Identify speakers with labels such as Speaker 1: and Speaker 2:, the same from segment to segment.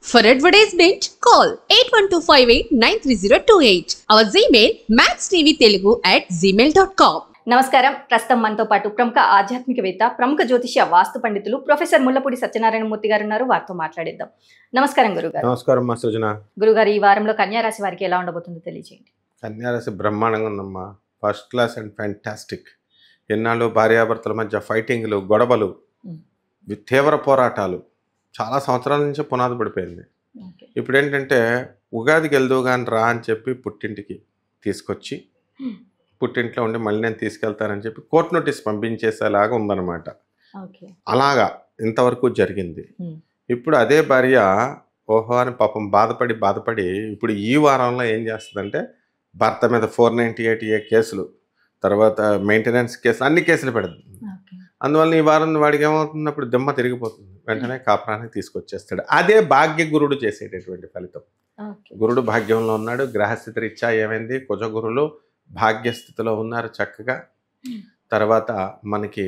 Speaker 1: For advertisement, call 8125893028. Our Gmail maxtvtelugu@gmail.com.
Speaker 2: నమస్కారం. ప్రస్తుతం మనతో పాటు ప్రముఖ ఆధ్యాత్మికవేత్త, ప్రముఖ జ్యోతిష్య వాస్తు పండితులు ప్రొఫెసర్ ముల్లపూడి సత్యనారాయణ మూర్తి గారు ఉన్నారు. వారితో మాట్లాడేద్దాం. నమస్కారం గురుగారు.
Speaker 3: నమస్కారం మా సృజన.
Speaker 2: గురుగారు, ఈ వారంలో కన్యా రాశి వారికి ఎలా ఉండబోతుందో తెలియజేయండి.
Speaker 3: కన్యా రాశి బ్రహ్మాండంగా ఉందమ్మా. First class and fantastic. ఎన్నాళ్ళు భార్యాభర్తల మధ్య ఫైటింగ్లు, గొడవలు, తీవ్ర పోరాటాలు చాలా సంవత్సరాల నుంచి పునాది పడిపోయింది. ఇప్పుడు ఏంటంటే ఉగాదికి వెళ్దు కానీ రా అని చెప్పి పుట్టింటికి తీసుకొచ్చి పుట్టింట్లో ఉండి మళ్ళీ నేను తీసుకెళ్తానని చెప్పి కోర్టు నోటీస్ పంపించేసేలాగా ఉందన్నమాట. అలాగా ఇంతవరకు జరిగింది. ఇప్పుడు అదే భార్య ఓహో అని పాపం బాధపడి ఇప్పుడు ఈ వారంలో ఏం చేస్తుందంటే భర్త మీద 498A కేసులు, తర్వాత మెయింటెనెన్స్ కేసులు, అన్ని కేసులు పెడుతుంది. అందువల్ల ఈ వారం వాడికి ఏమవుతుంది, అప్పుడు దిమ్మ తిరిగిపోతుంది. వెంటనే కాపురానికి తీసుకొచ్చేస్తాడు. అదే భాగ్య గురుడు చేసేటటువంటి ఫలితం. గురుడు భాగ్యంలో ఉన్నాడు. గ్రహస్థితి రీత్యా ఏమైంది, కుజగురులు భాగ్యస్థితిలో ఉన్నారు చక్కగా. తర్వాత మనకి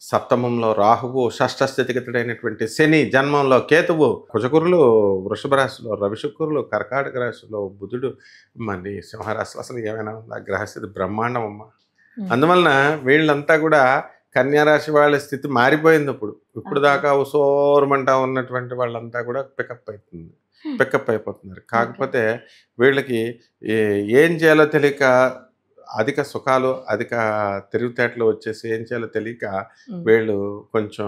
Speaker 3: సప్తమంలో రాహువు, షష్ఠ స్థితిగతుడైనటువంటి శని, జన్మంలో కేతువు, కుజగురులు వృషభ రాశిలో, రవిశుక్రులు కర్కాటక రాశిలో, బుధుడు మరి సింహరాశిలో. అసలు ఏమైనా ఉందా గ్రహస్థితి బ్రహ్మాండం అమ్మ. అందువలన వీళ్ళంతా కూడా కన్యారాశి వాళ్ళ స్థితి మారిపోయింది. ఇప్పుడు దాకా ఉసోరమంటా ఉన్నటువంటి వాళ్ళంతా కూడా పికప్ అయిపోతున్నారు. కాకపోతే వీళ్ళకి ఏం చేయాలో తెలియక, అధిక సుఖాలు, అధిక తెలివితేటలు వచ్చేసి ఏం చేయాలో తెలియక వీళ్ళు కొంచెం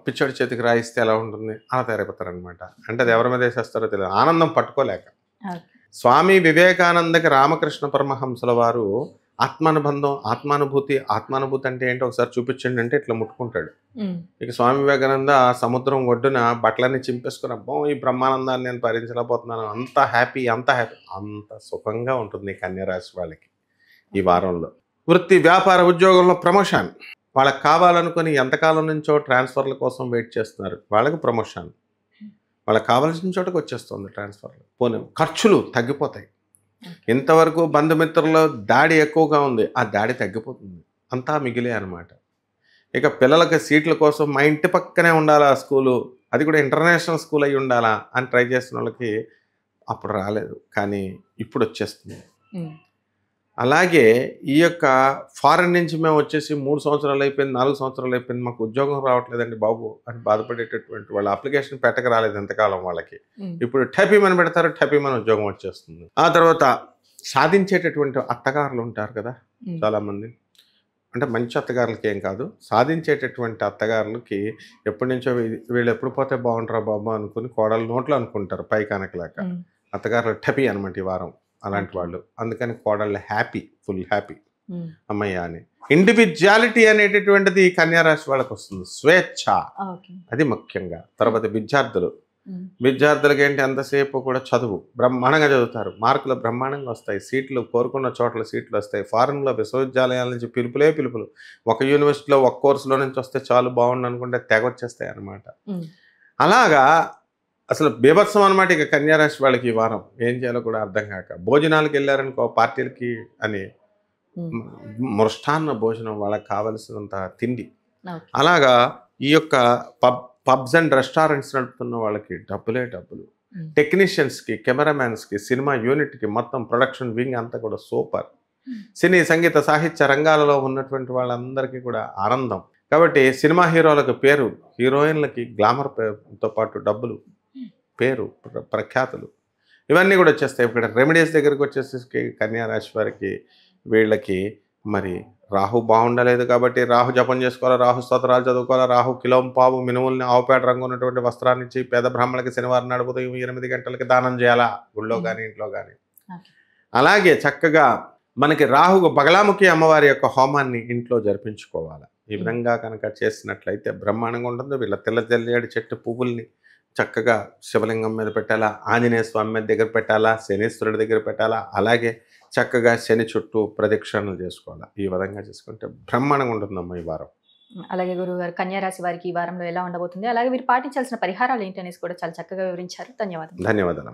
Speaker 3: పిచ్చోడి చేతికి రాయిస్తే ఎలా ఉంటుంది అలా తయారైపోతారనమాట. అంటే అది ఎవరి మీద వేసేస్తారో తెలియదు, ఆనందం పట్టుకోలేక. స్వామి వివేకానందకి రామకృష్ణ పరమహంసల వారు ఆత్మానుబంధం, ఆత్మానుభూతి అంటే ఏంటో ఒకసారి చూపించండి అంటే ఇట్లా ముట్టుకుంటాడు. ఇక స్వామి వివేకానంద సముద్రం ఒడ్డున బట్టలన్నీ చింపేసుకుని అబ్బో ఈ బ్రహ్మానందాన్ని నేను భరించలేకపోతున్నాను, అంత హ్యాపీ అంత సుఖంగా ఉంటుంది కన్యారాశి వాళ్ళకి ఈ వారంలో. వృత్తి, వ్యాపార, ఉద్యోగంలో ప్రమోషన్. వాళ్ళకి కావాలనుకుని ఎంతకాలం నుంచో ట్రాన్స్ఫర్ల కోసం వెయిట్ చేస్తున్నారు, వాళ్ళకి ప్రమోషన్. వాళ్ళకి కావాల్సిన చోటకి వచ్చేస్తుంది ట్రాన్స్ఫర్లు. పోనీ ఖర్చులు తగ్గిపోతాయి. ఇంతవరకు బంధుమిత్రుల దాడి ఎక్కువగా ఉంది, ఆ దాడి తగ్గిపోతుంది. అంతా మిగిలే అనమాట. ఇక పిల్లలకి సీట్ల కోసం మా ఇంటి పక్కనే ఉండాలా స్కూలు, అది కూడా ఇంటర్నేషనల్ స్కూల్ అయి ఉండాలా అని ట్రై చేసిన వాళ్ళకి అప్పుడు రాలేదు, కానీ ఇప్పుడు వచ్చేస్తుంది. అలాగే ఈ యొక్క ఫారెన్ నుంచి మేము వచ్చేసి 3 సంవత్సరాలు అయిపోయింది, 4 సంవత్సరాలు అయిపోయింది, మాకు ఉద్యోగం రావట్లేదండి బాబు అని బాధపడేటటువంటి వాళ్ళ అప్లికేషన్ పెట్టక రాలేదు ఎంతకాలం వాళ్ళకి. ఇప్పుడు టైపీమని పెడతారు, టైపీమని ఉద్యోగం వచ్చేస్తుంది. ఆ తర్వాత సాధించేటటువంటి అత్తగారులు ఉంటారు కదా చాలామంది, అంటే మంచి అత్తగారులకి ఏం కాదు, సాధించేటటువంటి అత్తగారులకి ఎప్పటి నుంచో వీళ్ళు ఎప్పుడు పోతే బాగుంటారా బాబు అనుకుని కోడలు నోట్లో అనుకుంటారు పై కనకలేక. అత్తగారులు టపీ అనమాట ఈ వారం అలాంటి వాళ్ళు. అందుకని కోడళ్ళు హ్యాపీ, ఫుల్ హ్యాపీ అమ్మయ్య అని. ఇండివిజువాలిటీ అనేటటువంటిది కన్యారాశి వాళ్ళకి వస్తుంది, స్వేచ్ఛ, అది ముఖ్యంగా. తర్వాత విద్యార్థులకి ఏంటి ఎంతసేపు కూడా చదువు బ్రహ్మాండంగా చదువుతారు, మార్కులు బ్రహ్మాండంగా వస్తాయి, సీట్లు కోరుకున్న చోట్ల సీట్లు వస్తాయి. ఫారెన్లో విశ్వవిద్యాలయాల నుంచి పిలుపులే. ఒక యూనివర్సిటీలో ఒక కోర్సులో నుంచి వస్తే చాలు బాగుండు అనుకుంటే తెగ వచ్చేస్తాయి అన్నమాట. అలాగా అసలు బీభత్సం అనమాట ఇక కన్యారాశి వాళ్ళకి ఈ వారం. ఏం చేయాలో కూడా అర్థం కాక, భోజనాలకు వెళ్ళారనుకో పార్టీలకి అని, మృష్టాన్న భోజనం, వాళ్ళకి కావలసినంత తిండి. అలాగా ఈ యొక్క పబ్స్ అండ్ రెస్టారెంట్స్ నడుపుతున్న వాళ్ళకి డబ్బులు. టెక్నీషియన్స్కి, కెమెరామ్యాన్స్కి, సినిమా యూనిట్కి, మొత్తం ప్రొడక్షన్ వింగ్ అంతా కూడా సూపర్. సినీ, సంగీత, సాహిత్య రంగాలలో ఉన్నటువంటి వాళ్ళందరికీ కూడా ఆనందం. కాబట్టి సినిమా హీరోలకు పేరు, హీరోయిన్లకి గ్లామర్తో పాటు డబ్బులు, పేరు, ప్రఖ్యాతులు ఇవన్నీ కూడా వచ్చేస్తాయి. ఇక్కడ రెమెడీస్ దగ్గరికి వచ్చేసి కన్యారాశి వారికి వీళ్ళకి మరి రాహు బాగుండలేదు కాబట్టి రాహు జపం చేసుకోవాలి, రాహు స్తోత్రాలు చదువుకోవాలి, రాహు కిలోం పావు మినుముల్ని ఆవుపేట రంగు ఉన్నటువంటి వస్త్రాన్ని ఇచ్చి పేద బ్రాహ్మణులకి శనివారం నాడు ఉదయం 8 గంటలకి దానం చేయాలా, గుళ్ళో కానీ ఇంట్లో కానీ. అలాగే చక్కగా మనకి రాహు బగలాముఖి అమ్మవారి యొక్క హోమాన్ని ఇంట్లో జరిపించుకోవాలి. ఈ విధంగా కనుక చేసినట్లయితే బ్రహ్మాండంగా ఉంటుంది. వీళ్ళ తెల్లజల్లేడు చెట్టు పువ్వుల్ని చక్కగా శివలింగం మీద పెట్టాలా, ఆంజనేయ స్వామి మీద దగ్గర పెట్టాలా, శనీశ్వరుడి దగ్గర పెట్టాలా. అలాగే చక్కగా శని చుట్టూ ప్రదక్షిణలు చేసుకోవాలా. ఈ విధంగా చేసుకుంటే బ్రహ్మాండంగా ఉంటుందమ్మా ఈ వారం.
Speaker 2: అలాగే గురువు గారు, కన్యారాశి వారికి ఈ వారంలో ఎలా ఉండబోతుంది, అలాగే వీరు పాటించాల్సిన పరిహారాలు ఏంటి అనేసి కూడా చాలా చక్కగా వివరించారు. ధన్యవాదాలు.
Speaker 3: ధన్యవాదాలు.